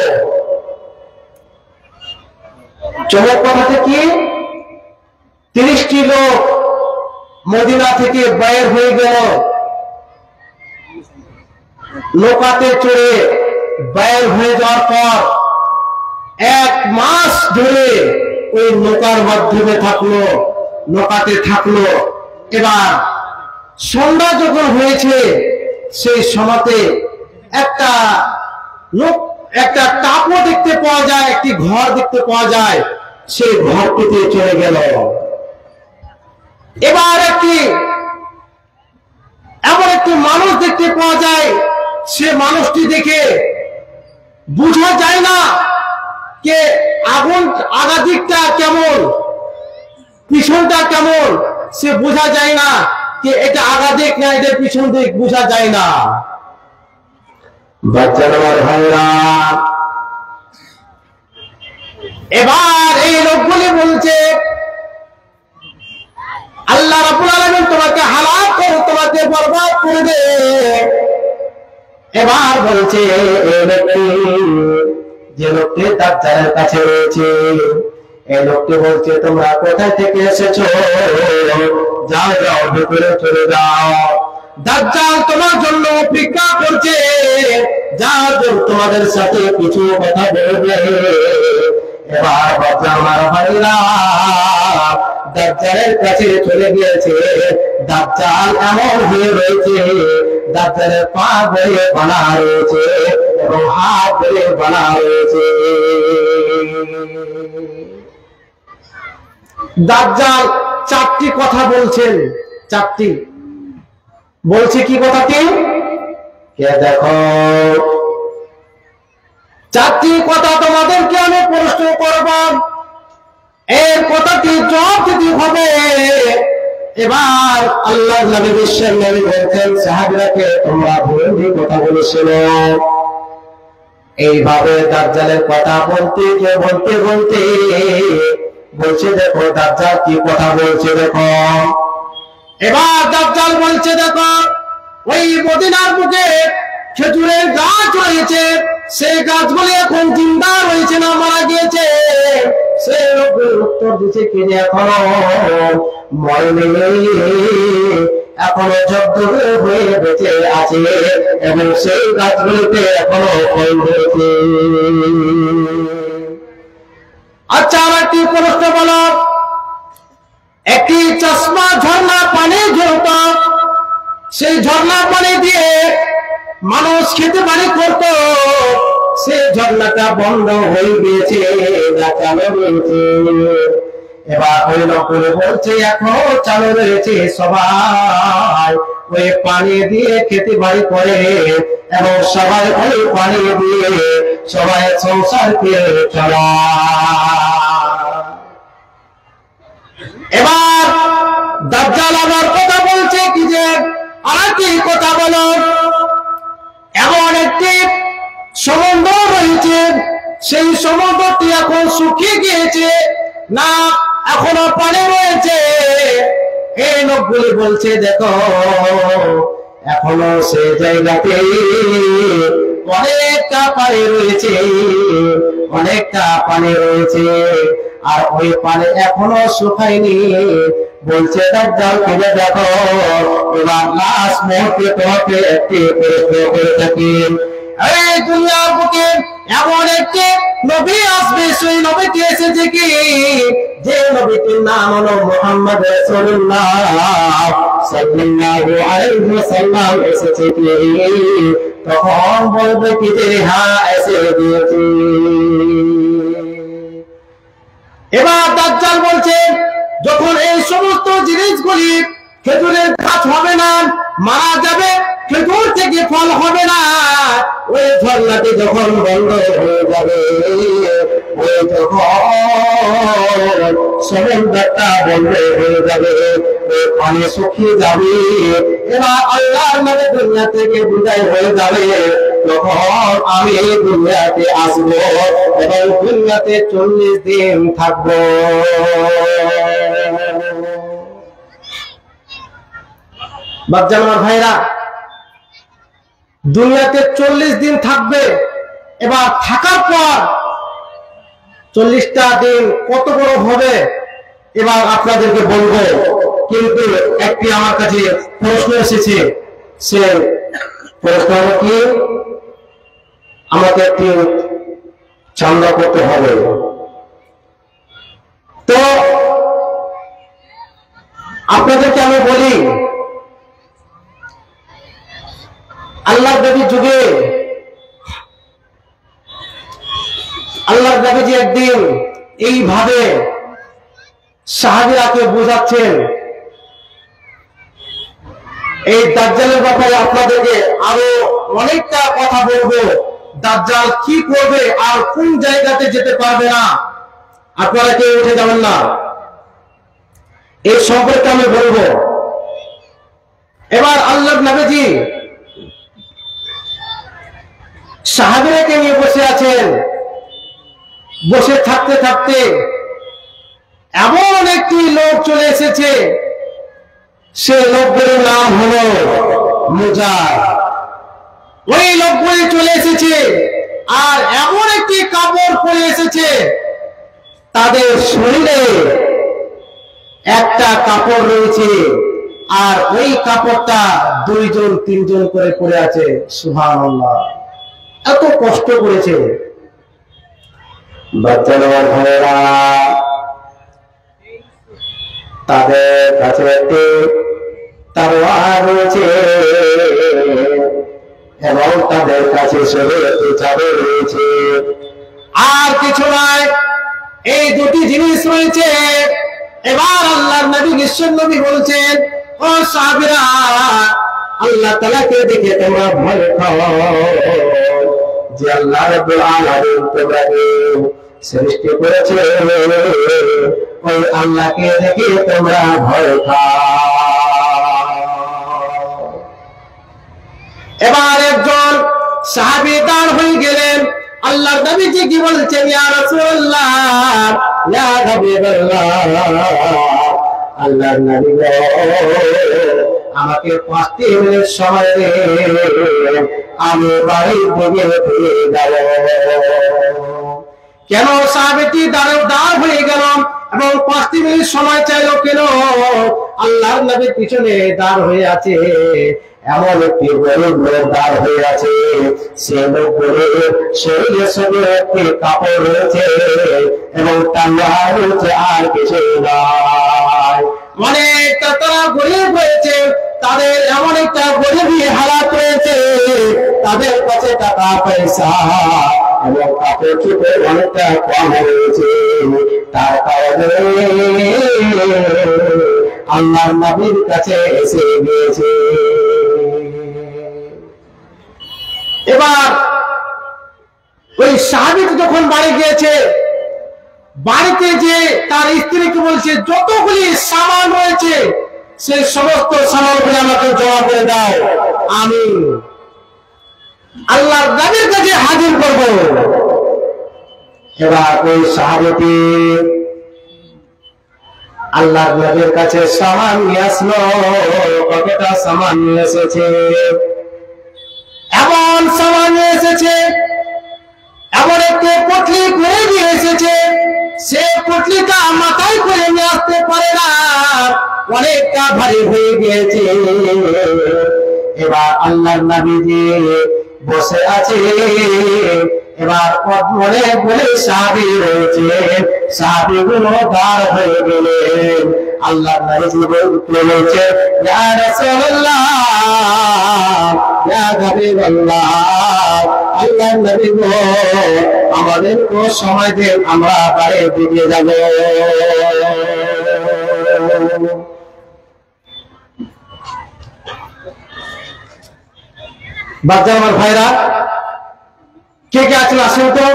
চমক কথাটি কি? 30টি লোক মদিনা থেকে বের হয়ে গেল, নৌকাতে চড়ে বের হয়ে যাওয়ার পর 1 মাস ধরে ওই নৌকার মাধ্যমে থাকলো, নৌকাতে থাকলো। এবার সন্ধ্যা যখন হয়েছে, সেই সময়তে একটা টাপও দেখতে পাওয়া যায়, একটি ঘর দেখতে পাওয়া যায়, সেই ঘরটিতে চলে গেল। এবার এমন একটি মানুষ দেখতে পাওয়া যায়, সে মানুষটি দেখে বোঝা যায় না কে আগুন আগা দিকটা কেমন, পিছনটা কেমন, সে বোঝা যায় না যে এটা আগা দিক না এটা পিছন দিক, বোঝা যায় না। বাচ্চারা ভাইরা, এবার এই লোকগুলি বলছে, আল্লাহ রাব্বুল আলামিন তোমাকে হালাক করে, তোমাকে বরবাদ করে দে। এবার বলছে, এই ব্যক্তি, যে লোকটি দাজ্জালের কাছে রয়েছে, এই লোকটি বলছে, তোমরা কোথায় থেকে এসেছো? যাও যাও, ভিতরে চলে যাও, দাজ্জাল তোমার জন্য অপেক্ষা করছে, যাও তোমাদের সাথে কিছু কথা বলবে। এবার বাচ্চা আমার ভাইরা দাজ্জালের কাছে চলে গিয়েছে। দাজ্জাল এমন হয়ে রয়েছে, দাজ্জালের পা বেয়ে বানা রয়েছে এবং হাত বেয়ে বানা রয়েছে। দাজ্জাল 4টি কথা বলছেন, 4টি বলছে। কি কথাটি? কে দেখো, 4টি কথা তোমাদেরকে আমি প্রশ্ন করব, এর কথাটি জবাব দিতে হবে। এবার আল্লাহর নবী বিশ্বের নবী বলছেন সাহাবীরাকে, তোমরা ভুল কথা বলেছিল। এইভাবে দাজ্জালের কথা বলতে বলছে, দেখো দাজ্জাল কি কথা বলছে দেখো। এবার দাজ্জাল বলছে, দেখো ওই মদিনার বুকে খেজুরের গাছ রয়েছে, সেই গাছগুলি এখন জিন্দা রয়েছে না মারা গিয়েছে? সে লোকগুলি উত্তর দিচ্ছে কি যে এখনো মরেনি, এখনো জব্দ হয়ে বেঁচে আছে এবং সেই গাছগুলিতে এখনো ফল ধরেছে। আচ্ছা, আমার একটি প্রশ্ন বলো, একটি চশমা ঝর্ণা পানি ঝরত, সেই ঝর্ণা পানি দিয়ে মানুষ খেতে পানি করত, সেই ঝর্ণাটা বন্ধ হয়ে গিয়েছে না চালু রয়েছে? এবার ওই লোকগুলো বলছে এখনো চালু রয়েছে, সবাই ওই পানি দিয়ে খেতে বাড়ি করে এবং সবাই ওই পানি দিয়ে সবাই সংসারকে চালায়। এবার দাজ্জাল আবার কথা বলছে কি যে আরেকটি কথা বলো, এমন একটি সমুদ্র রয়েছে, সেই সমুদ্রটি এখন শুকিয়ে গিয়েছে না এখনো পানি রয়েছে? এই লোকগুলি বলছে দেখো এখনো সেই জায়গাতে অনেকটা পানি রয়েছে, অনেকটা পানি রয়েছে, আর ওই পানি এখনো শুকায়নি। বলছে দাজ্জাল ফিরে দেখো, এবার লাস্ট মুহূর্তে তোমাকে একটি প্রশ্ন করে থাকি, এই দুনিয়ার বুকে এমন একটি নবী আসবে, সেই নবীটি এসেছে কি? যে নবীটির নাম হলো মুহাম্মদ রাসূলুল্লাহ সাল্লাল্লাহু আলাইহি ওয়াসাল্লাম এসেছে কি? তখন বলবে কি যে হ্যাঁ এসে গিয়েছে। এবার দাজ্জাল বলছে যখন এই সমস্ত জিনিসগুলি, খেজুরের গাছ হবে না, মারা যাবে, খেজুর থেকে ফল হবে না, ওই ঝর্ণাটি যখন বন্ধ হয়ে যাবে, ওই যখন সমুদ্রটা বন্ধ হয়ে যাবে, ওই পানি শুকিয়ে যাবে, এবার আল্লাহর নামে দুনিয়া থেকে বিদায় হয়ে যাবে, তখন আমি দুনিয়াতে আসবো এবং দুনিয়াতে 40 দিন থাকবো। বাচ্চারা ভাইরা, দুনিয়াতে 40 দিন থাকবে। এবার থাকার পর 40টা দিন কত বড় হবে এবার আপনাদেরকে বলবো, কিন্তু একটি আমার কাছে প্রশ্ন এসেছে, সে প্রশ্ন কি আমাকে একটি চান্দা করতে হবে। তো আপনাদেরকে আমি বলি, আল্লাহ নবী যুগে আল্লাহ নবীজি একদিন এইভাবে সাহাবীরাকে বোঝাচ্ছেন। এই দাজ্জালের ব্যাপারে আপনাদেরকে আরো অনেকটা কথা বলবো, দাজ্জাল কি করবে আর কোন জায়গাতে যেতে পারবে না, আপনারা কেউ উঠে যাবেন না, এই সম্পর্কে আমি বলবো। এবার আল্লাহ নবীজি সাহাবীরাকে নিয়ে বসে আছেন, বসে থাকতে থাকতে এমন একটি লোক চলে এসেছে, সে লোকগুলোর নাম হলো মুজার। ওই লোকগুলি চলে এসেছে আর এমন একটি কাপড় পরে এসেছে, তাদের শরীরে একটা কাপড় রয়েছে আর ওই কাপড়টা 2-3 করে পরে আছে। সুবহানাল্লাহ, এত কষ্ট করেছে। বাচ্চারা ভাইরা, তাদের কাছে একটি তরোয়ার রয়েছে এবং তাদের কাছে একটি চাদর রয়েছে, আর কিছু নয়, এই দুটি জিনিস রয়েছে। এবার আল্লাহর নবী নিশ্চয় নবী বলছেন, ও সাহাবীরা, আল্লাহ তাআলাকে দেখে তোমরা ভয় খাও, যে আল্লাহ রাব্বুল আলামিন তোমাকে সৃষ্টি করেছে, ওই আল্লাহকে দেখে তোমরা ভয় খাও। এবার একজন সাহাবী দাঁড় হয়ে গেলেন, আল্লাহর নবীজি কি বলছেন, ইয়া রাসূলুল্লাহ, ইয়া হাবিবাল্লাহ, আল্লাহর নবী, আমাকে 5টি মিনিট সময় দে, আমি বাড়ির দিকে ফিরে যাব। কেন সাহাবীটি দাঁড় হয়ে গেল এবং 5টি মিনিট সময় চাইলো কেন? আল্লাহর নবীর পিছনে দাঁড় হয়ে আছে এমন একটি গরিব লোক দাঁড় হয়ে আছে, সে লোক গরিব, শরীরে সঙ্গে একটি কাপড় রয়েছে এবং টাঙ্গা রয়েছে, আর কিছু নয়। অনেকটা তারা গরিব হয়েছে, তাদের এমন একটা গরিবী হালাত রয়েছে, তাদের কাছে টাকা পয়সা এবং কাপড় চোপড় অনেকটা কম রয়েছে। তার কারণে আল্লাহর নবীর কাছে এসে গিয়েছে। এবার ওই সাহাবী যখন বাড়ি গিয়েছে, বাড়িতে যে তার স্ত্রীকে বলছে যতগুলি সামান রয়েছে সেই সমস্ত সামানগুলি আমাকে জমা করে দাও, আমি আল্লাহর নবীর কাছে হাজির করব। এবার ওই সাহাবীটি আল্লাহর নবীর কাছে সামান নিয়ে আসলো। কতটা সামান নিয়ে এসেছে, এমন সামান নিয়ে এসেছে, এমন একটি পটলি করে নিয়ে এসেছে, সে পটলিটা মাথায় করে নিয়ে আসতে পারে না, অনেকটা ভারী হয়ে গিয়েছে। এবার আল্লাহর নবীজি বসে আছে, এবার অনেকগুলি সাহাবী রয়েছে, সাহাবীগুলো দাঁড় হয়ে গেলেন। আল্লাহর নবীজি বলছে, ইয়া রাসূলুল্লাহ, ইয়া হাবিবাল্লাহ, আল্লাহর নবী গো, আমাদেরকে সময় দেন, আমরা বাড়ির দিকে যাব। বাচ্চা আমার ভাইরা, কে কে আছেন আসেন তো।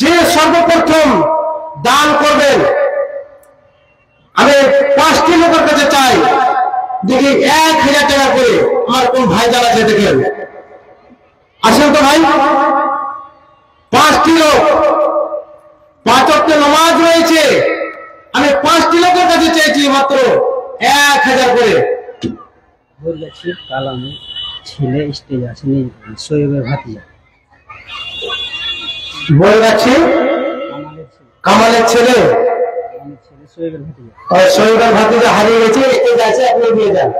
যে সর্বপ্রথম দান করবেন, আমি 5টি লোকের কাছে চাই, দেখি 1000 টাকা করে। আমার কোন ভাই যারা আছে দেখেন, আসেন তো ভাই। 5টি লোক, 5 ওয়াক্ত নামাজ রয়েছে, আমি 5টি লোকের কাছে চাইছি মাত্র 1000 করে। বলেছি কাল আমি ছেলে স্টেজ আছে শোয়েবের ভাতিজা, বলে যাচ্ছি কামালের ছেলে, শোয়েবের ভাতিজা, শোয়েবের ভাতিজা হারিয়ে গেছে, স্টেজ আছে, আপনি দিয়ে যান।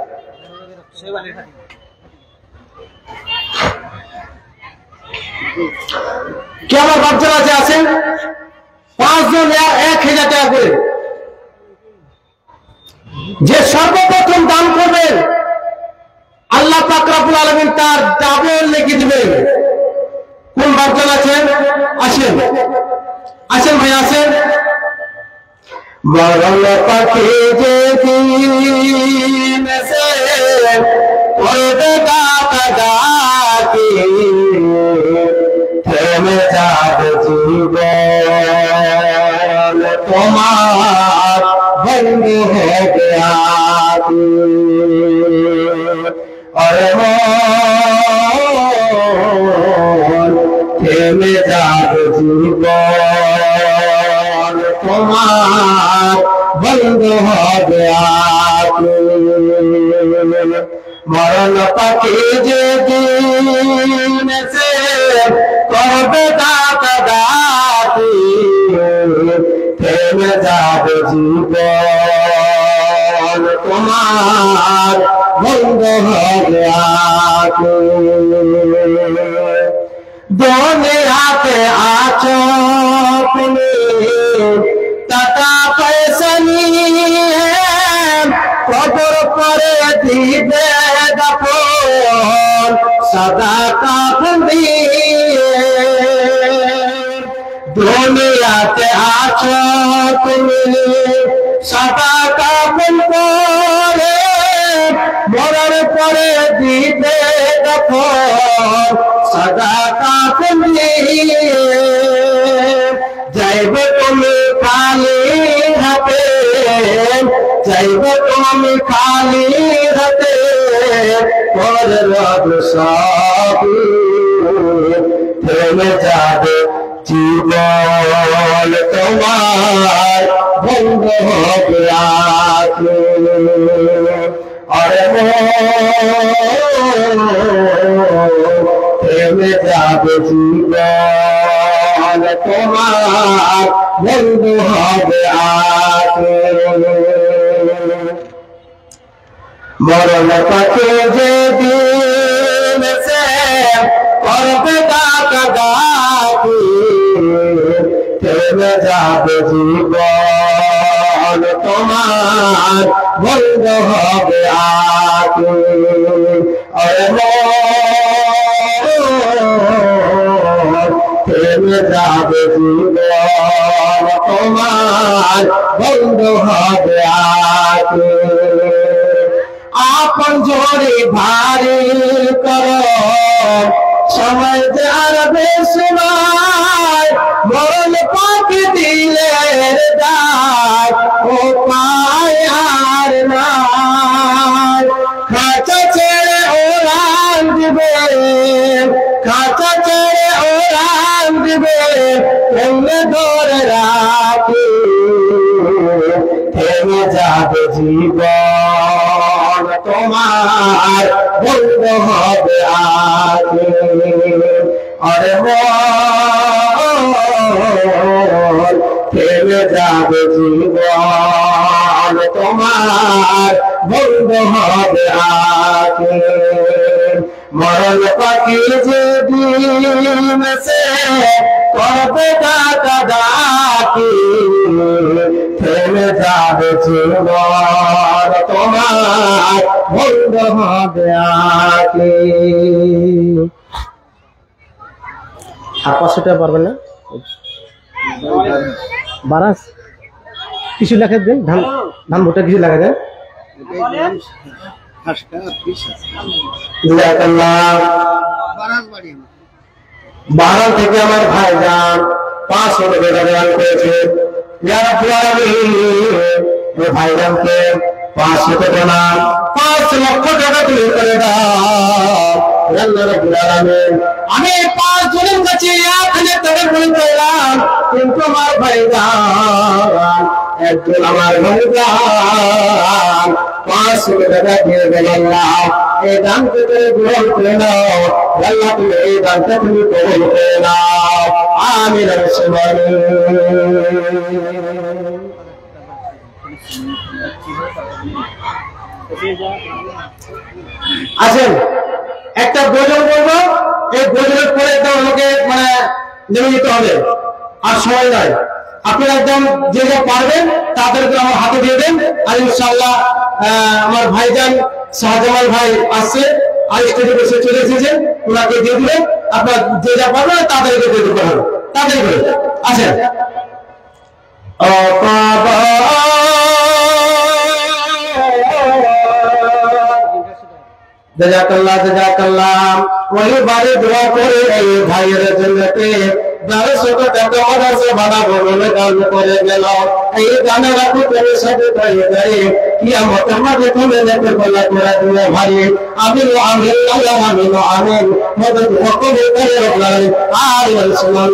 কে আমার বাচ্চারা আছে আছেন? 5 জন 1000 টাকা করে। যে সর্বপ্রথম দান করবেন, আল্লাহ পাক রব্বুল আলামিন তার ডাবল লিখে দিবেন। কোন বাচ্চারা আছেন? আসেন আসেন ভাই, আসেন। মরণ পাখি যে দিন সে করবে ডাকাডাকি, থেমে যাবে জীবন তোমার বন্ধ হবে আকি। অরে মন থেমে যাবে জীবন তোমার বন্ধ হবে আকি। মরণ পাখি যে দিন সে করবে ডাকাডাকি, থেমে যাবে জীবন তোমার বন্ধ হবে আকি। দুনিয়াতে আছো তুমি টাকা পয়সা নিয়ে, কবর করে দিবে দাফন সাদা কাফন দিয়ে। দুনিয়াতে আছো তুমি সাদা কাফন পরে, মরার পরে দিবে দাফন সাদা কাফন দিয়ে। যাইবে তুমি খালি হাতে, যাইবে তুমি খালি হাতে, পরে রব সব থেমে যাবে জীবন তোমার বন্ধ হবে আকি। अरे प्रेमे जाबे जीवन तुम्हार बंधु হবে आके मरण पाके जे दिन से करबे डाका डाकी प्रेमे जाबे जीवन তোমার বন্ধ হবে আগে अरे প্রেমে যাবে জীবন তোমার বন্ধ হবে আগে আপন জোরে ভারী করো সময় যার বেশি নয় মরণ পাখি দিলের ডাক ও পায় আর নাই খাঁচা ছেড়ে ওড়ান দিবে খাঁচা ছেড়ে ওড়ান দিবে এমনি ধরে রাখি থেমে যাবে জীবন তোমার বন্ধ হবে আগে अरे থেমে যাবে জীবন তোমার বন্ধ হবে আগে মরণ পাখি যে দিন সে করবে ডাকা ডাকি থেমে যাবে জীবন তোমার বন্ধ হবে আগে আর 500 টাকা পারবেন না বারাস কিছু লেখা দেন ধান ধান ভুট্টা কিছু লেখা দেন বারাস থেকে আমার ভাইজান 500 টাকা দান করেছে ভাইজানকে 500 টাকা না 5 লক্ষ টাকা তুলে করে দাও আমি 5 জনের কাছে এখানে টাকা বলতে এলাম কিন্তু আমার ভাইজান একজন আমার ভাইজান 500 টাকা দিয়ে গেলেন না এই দানকে তুমি গ্রহণ করে নাও আল্লাহ তুমি এই দানটা তুমি কবুল করে নাও আমিন আছেন একটা গোজন বলবো এই গোজনের পরে একদম আমাকে মানে নেমে যেতে হবে আর সময় নয় আপনারা একদম যে যা পারবেন তাদেরকে আমার হাতে দিয়ে দেন আর ইনশাআল্লাহ আমার ভাইজান শাহজামাল ভাই আসছে আর স্টেজে বসে চলে এসেছেন ওনাকে দিয়ে দিবেন আপনারা যে যা পারবেন তাদেরকে দিয়ে দিতে হবে তাদেরকে আসেন জাযাকাল্লাহ জাযাকাল্লাহ ওই বারে দোয়া করে এই ভাইয়ের জন্যতে 1200 টাকা মাদ্রাসা বানাবো বলে গান করে গেল এই গানের আপনি করে সাথে গায়ে গায়ে কিয়ামতের মাঠে তুমি দেখে বলা করে দিলে ভাই আমিন আমিন আল্লাহ আমিন আমিন মদদ হুকুম করে রাখলেন আর সুবহান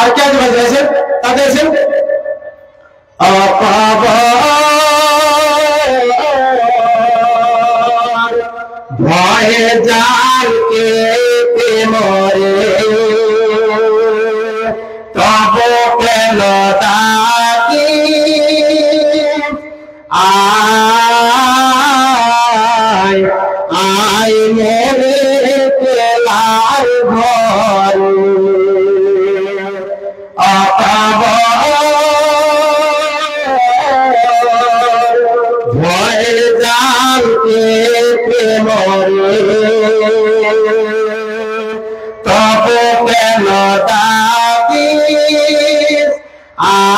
আর কে ভাই আছেন তাদের আছেন ভয়ে জালকে মরে তব কেন ডাকি আয় আয় মরে পেলার ঘরে ভয়ে জালকে মরে তব কেন ডাকি আয়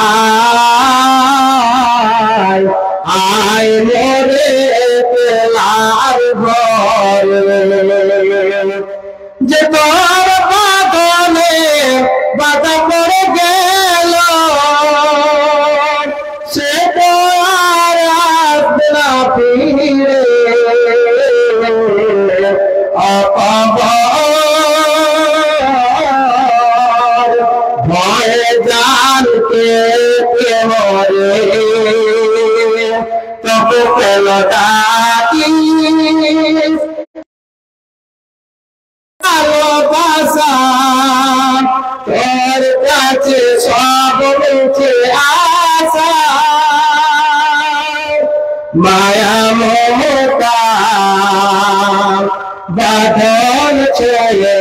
আয় মরে পেলার ঘরে যে তোর বাদনে বাধা পড়ে গেল সে তো আর আসবে না ফিরে ভয়ে জানকে মরে তব কেন ডাকি ভালোবাসা তোর কাছে সব মুখে আসা মায়া মমতা বাঁধন ছেড়ে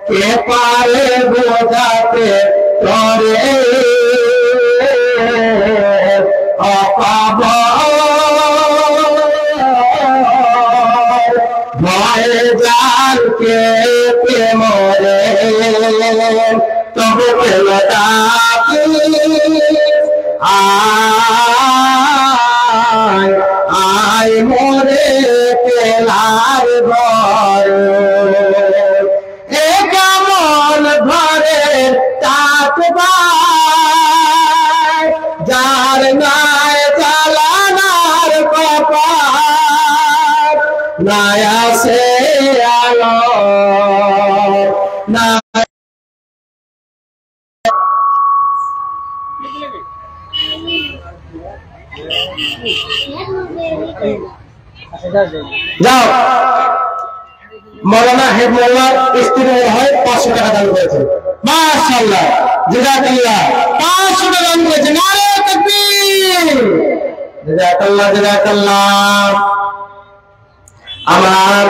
কে পারে বোঝাতে তোরে অপাব ভয়ে জানকে মরে তবু কেন ডাকি আয় আয় মোরে পেলার ঘর এ কেমন ঘরে তাকবার যার নাই জ্বালানার কপাল নায়া সে আলো না যাও মৌলানা হেবমুল্লার স্ত্রী হয় 500 টাকা দান করেছে মাশাআল্লাহ জাযাকাল্লাহ 500 টাকা দান করেছে নারে তাকবীর জাযাকাল্লাহ জাযাকাল্লাহ আমার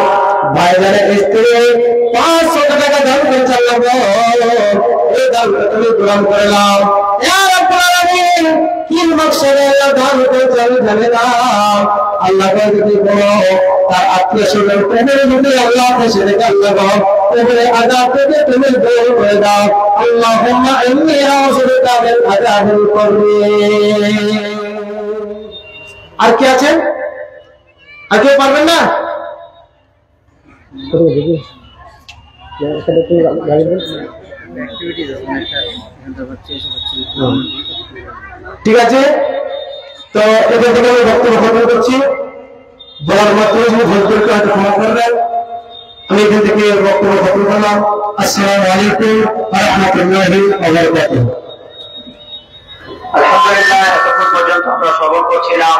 ভাইজানের স্ত্রী 500 টাকা দান করেছে আল্লাহ এই দান তুমি গ্রহণ করে নাও ইয়া রাব্বুল আলামিন কি মকসদে আল্লাহ দান করেছে আমি জানি না আল্লাহ যদি বলো তার আত্মীয় স্বজন প্রেমের মধ্যে আল্লাহ খুশি রেখে আল্লাহ প্রেমের আযাব থেকে তুমি দূর করে দাও আল্লাহুম্মা ইন্নী আউযুবিকা মিন আযাবিল কবর আর কি আছে আর কেউ পারবেন না ঠিক আছে তো এদের থেকে আমি বক্তব্য খতম করছি বলার মাত্র ভুলকে হয়তো ক্ষমা করবেন আমি এখান থেকে বক্তব্য খতম করলাম আসসালামু আলাইকুম ওয়া রাহমাতুল্লাহি ওয়া বারাকাতুহু আলহামদুলিল্লাহ এতক্ষণ পর্যন্ত আমরা শ্রবণ করছিলাম